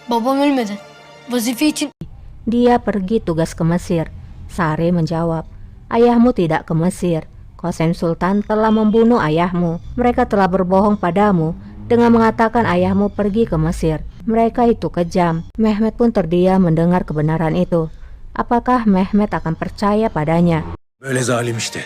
Babam ölmedi. Vazife için Dia pergi tugas ke Mesir. Sare menjawab, ayahmu tidak ke Mesir. Qasem Sultan telah membunuh ayahmu. Mereka telah berbohong padamu dengan mengatakan ayahmu pergi ke Mesir. Mereka itu kejam. Mehmet pun terdiam mendengar kebenaran itu. Apakah Mehmet akan percaya padanya? Böyle zalim işte.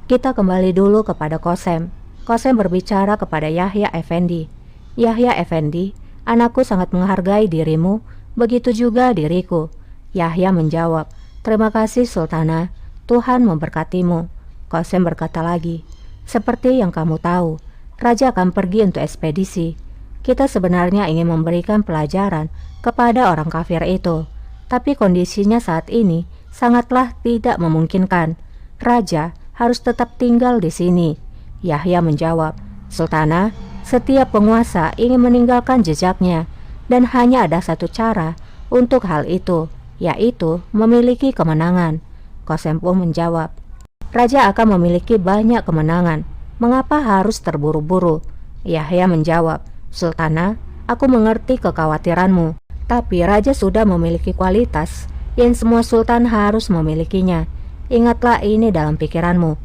Kita kembali dulu kepada Qasem. Qasem berbicara kepada Yahya Effendi. Yahya Effendi, anakku sangat menghargai dirimu, begitu juga diriku. Yahya menjawab, terima kasih Sultana, Tuhan memberkatimu. Qasem berkata lagi, seperti yang kamu tahu, Raja akan pergi untuk ekspedisi. Kita sebenarnya ingin memberikan pelajaran kepada orang kafir itu, tapi kondisinya saat ini sangatlah tidak memungkinkan. Raja harus tetap tinggal di sini. Yahya menjawab, Sultana, setiap penguasa ingin meninggalkan jejaknya, dan hanya ada satu cara untuk hal itu, yaitu memiliki kemenangan. Qasem pun menjawab, Raja akan memiliki banyak kemenangan, mengapa harus terburu-buru? Yahya menjawab, Sultana, aku mengerti kekhawatiranmu, tapi Raja sudah memiliki kualitas yang semua sultan harus memilikinya. Ingatlah ini dalam pikiranmu.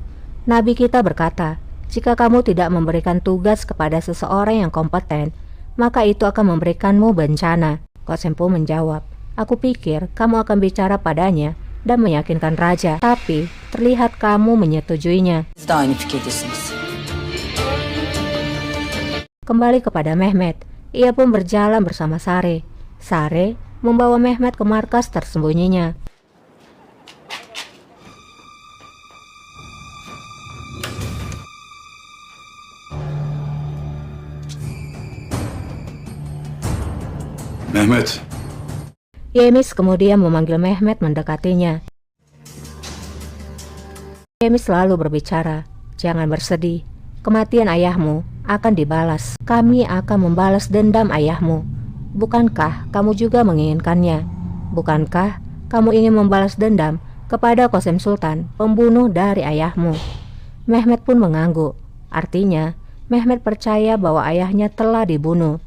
Nabi kita berkata, jika kamu tidak memberikan tugas kepada seseorang yang kompeten, maka itu akan memberikanmu bencana. Qasem pun menjawab, aku pikir kamu akan bicara padanya dan meyakinkan Raja, tapi terlihat kamu menyetujuinya. Siz de aynı fikirdesiniz. Kembali kepada Mehmet, ia pun berjalan bersama Sare. Sare membawa Mehmet ke markas tersembunyinya. Mehmet, Yemis kemudian memanggil Mehmet mendekatinya. Yemis selalu berbicara, jangan bersedih, kematian ayahmu akan dibalas. Kami akan membalas dendam ayahmu. Bukankah kamu juga menginginkannya? Bukankah kamu ingin membalas dendam kepada Qasem Sultan, pembunuh dari ayahmu? Mehmet pun mengangguk. Artinya, Mehmet percaya bahwa ayahnya telah dibunuh.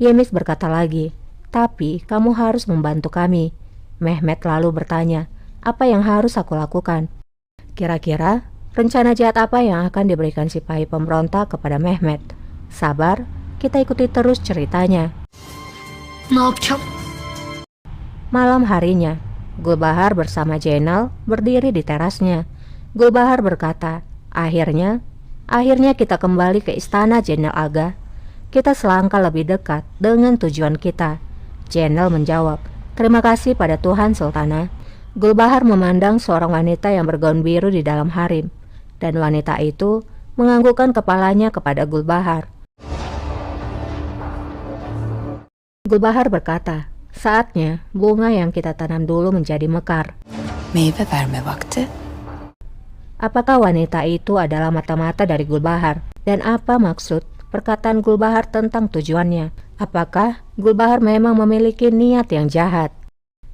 Yemis berkata lagi, tapi kamu harus membantu kami. Mehmet lalu bertanya, apa yang harus aku lakukan? Kira-kira rencana jahat apa yang akan diberikan Sipahi pemberontak kepada Mehmet? Sabar, kita ikuti terus ceritanya. ne yapacağım? Malam harinya, Gulbahar bersama Jainal berdiri di terasnya. Gulbahar berkata, akhirnya kita kembali ke istana Jainal Aga. Kita selangkah lebih dekat dengan tujuan kita. Jainal menjawab, terima kasih pada Tuhan Sultana. Gulbahar memandang seorang wanita yang bergaun biru di dalam harem, dan wanita itu menganggukkan kepalanya kepada Gulbahar. Gulbahar berkata, saatnya bunga yang kita tanam dulu menjadi mekar. Meyve verme vakti. Apakah wanita itu adalah mata-mata dari Gulbahar? Dan apa maksud perkataan Gulbahar tentang tujuannya? Apakah Gulbahar memang memiliki niat yang jahat?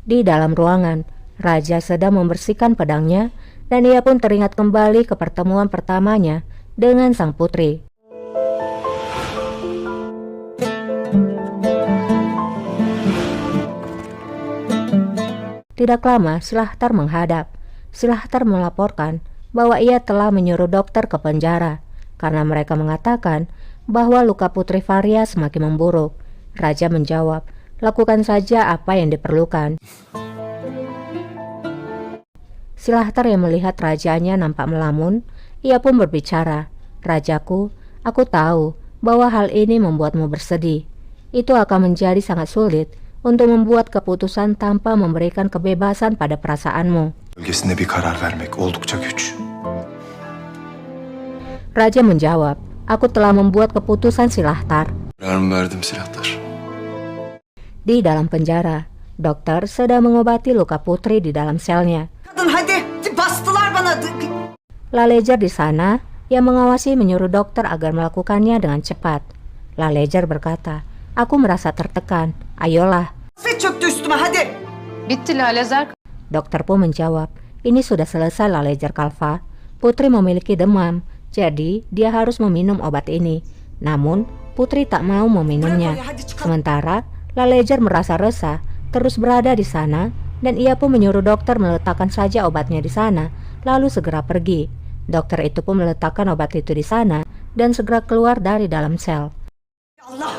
Di dalam ruangan, Raja sedang membersihkan pedangnya, dan ia pun teringat kembali ke pertemuan pertamanya dengan sang putri. Tidak lama, Silahtar menghadap. Silahtar melaporkan bahwa ia telah menyuruh dokter ke penjara, karena mereka mengatakan bahwa luka Putri Faria semakin memburuk. Raja menjawab, lakukan saja apa yang diperlukan. Silahtar yang melihat rajanya nampak melamun, ia pun berbicara, Rajaku, aku tahu bahwa hal ini membuatmu bersedih. Itu akan menjadi sangat sulit untuk membuat keputusan tanpa memberikan kebebasan pada perasaanmu. bölgesinde bir karar vermek oldukça güç. Raja menjawab, aku telah membuat keputusan Silahtar. Kararımı verdim Silahtar. Di dalam penjara, dokter sedang mengobati luka Putri di dalam selnya. Kadın hadi, bastılar bana. Lalejar di sana yang mengawasi menyuruh dokter agar melakukannya dengan cepat. Lalejar berkata, aku merasa tertekan, ayolah. Ve çöktü üstüme hadi. Bitti Lalezer. Dokter pun menjawab, ini sudah selesai Lalejar Kalfa. Putri memiliki demam, Jadi dia harus meminum obat ini. Namun Putri tak mau meminumnya. Sementara Lalejar merasa resah terus berada di sana, dan ia pun menyuruh dokter meletakkan saja obatnya di sana, lalu segera pergi. Dokter itu pun meletakkan obat itu di sana dan segera keluar dari dalam sel. Allah.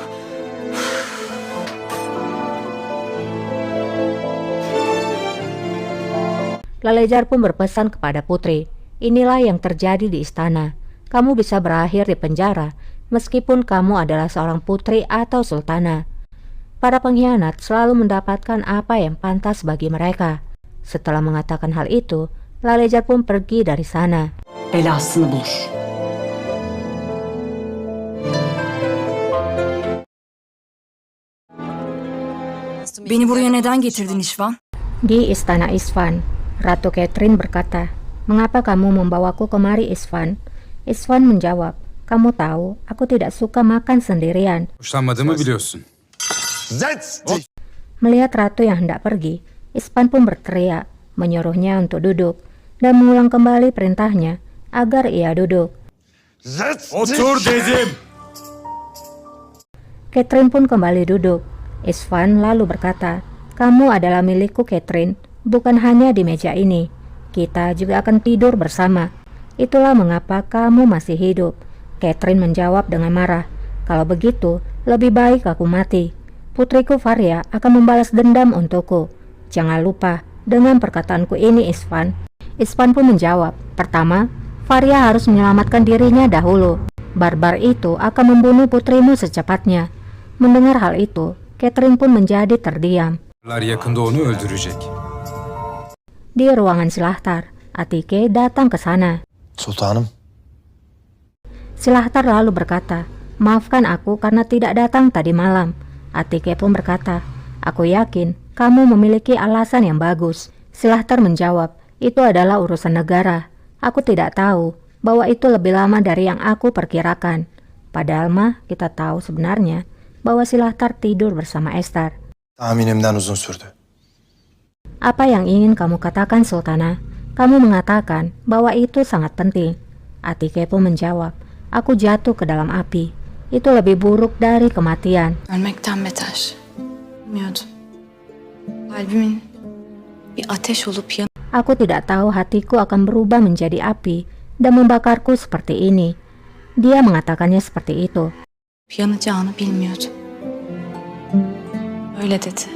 Lalejar pun berpesan kepada Putri, inilah yang terjadi di istana. Kamu bisa berakhir di penjara meskipun kamu adalah seorang putri atau sultana. Para pengkhianat selalu mendapatkan apa yang pantas bagi mereka. Setelah mengatakan hal itu, Lalejar pun pergi dari sana. Belasını bulur. Beni buraya neden getirdin İşvan? Di istana Isvan, Ratu Catherine berkata, "Mengapa kamu membawaku kemari, Isvan?" Isvan menjawab, "Kamu tahu, aku tidak suka makan sendirian." Hoşlanmadığımı biliyorsun. Melihat ratu yang hendak pergi, Isvan pun berteriak, menyuruhnya untuk duduk, dan mengulang kembali perintahnya agar ia duduk. Otur dedim. Catherine pun kembali duduk. Isvan lalu berkata, "Kamu adalah milikku, Catherine, bukan hanya di meja ini. Kita juga akan tidur bersama. Itulah mengapa kamu masih hidup." Catherine menjawab dengan marah, "Kalau begitu, lebih baik aku mati. Putriku Faria akan membalas dendam untukku. Jangan lupa dengan perkataanku ini, Isvan." Isvan pun menjawab, "Pertama, Faria harus menyelamatkan dirinya dahulu. Barbar itu akan membunuh putrimu secepatnya." Mendengar hal itu, Catherine pun menjadi terdiam. Yakında onu öldürecek. Di ruangan Silahtar, Atike datang ke sana. Sultanım, Silahtar lalu berkata, "Maafkan aku karena tidak datang tadi malam." Atike pun berkata, "Aku yakin kamu memiliki alasan yang bagus." Silahtar menjawab, "Itu adalah urusan negara. Aku tidak tahu bahwa itu lebih lama dari yang aku perkirakan." Padahal mah kita tahu sebenarnya bahwa Silahtar tidur bersama Esther. tahminimden uzun sürdü. Apa yang ingin kamu katakan, Sultana? Kamu mengatakan bahwa itu sangat penting. Atike pun menjawab, "Aku jatuh ke dalam api. Itu lebih buruk dari kematian." Ölmekten beter. Bilmiyordum. Kalbimin bir ateş olup Aku tidak tahu hatiku akan berubah menjadi api dan membakarku seperti ini. Dia mengatakannya seperti itu. yanacağını bilmiyordum. Öyle dedi.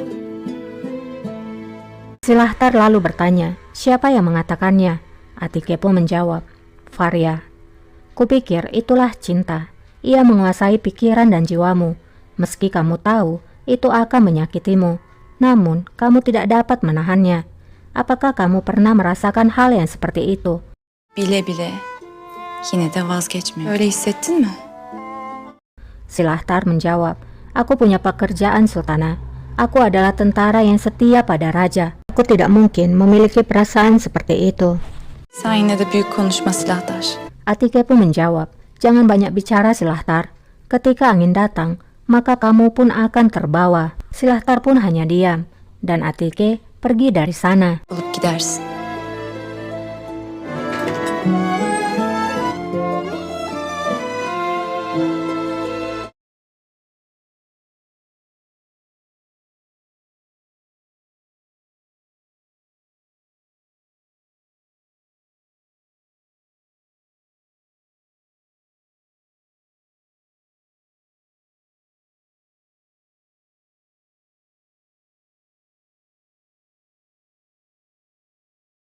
Silahtar lalu bertanya, "Siapa yang mengatakannya?" Atike pun menjawab, "Faria. Kupikir itulah cinta. Ia menguasai pikiran dan jiwamu. Meski kamu tahu itu akan menyakitimu, namun kamu tidak dapat menahannya. Apakah kamu pernah merasakan hal yang seperti itu?" Bile bile yine de vazgeçmiyor. Öyle hissettin mi? Silahtar menjawab, "Aku punya pekerjaan, Sultana. Aku adalah tentara yang setia pada raja. Aku tidak mungkin memiliki perasaan seperti itu." Sen yine de büyük konuşma Silahtar. Atike pun menjawab, "Jangan banyak bicara, Silahtar. Ketika angin datang, maka kamu pun akan terbawa." Silahtar pun hanya diam, dan Atike pergi dari sana. Olup gidersin.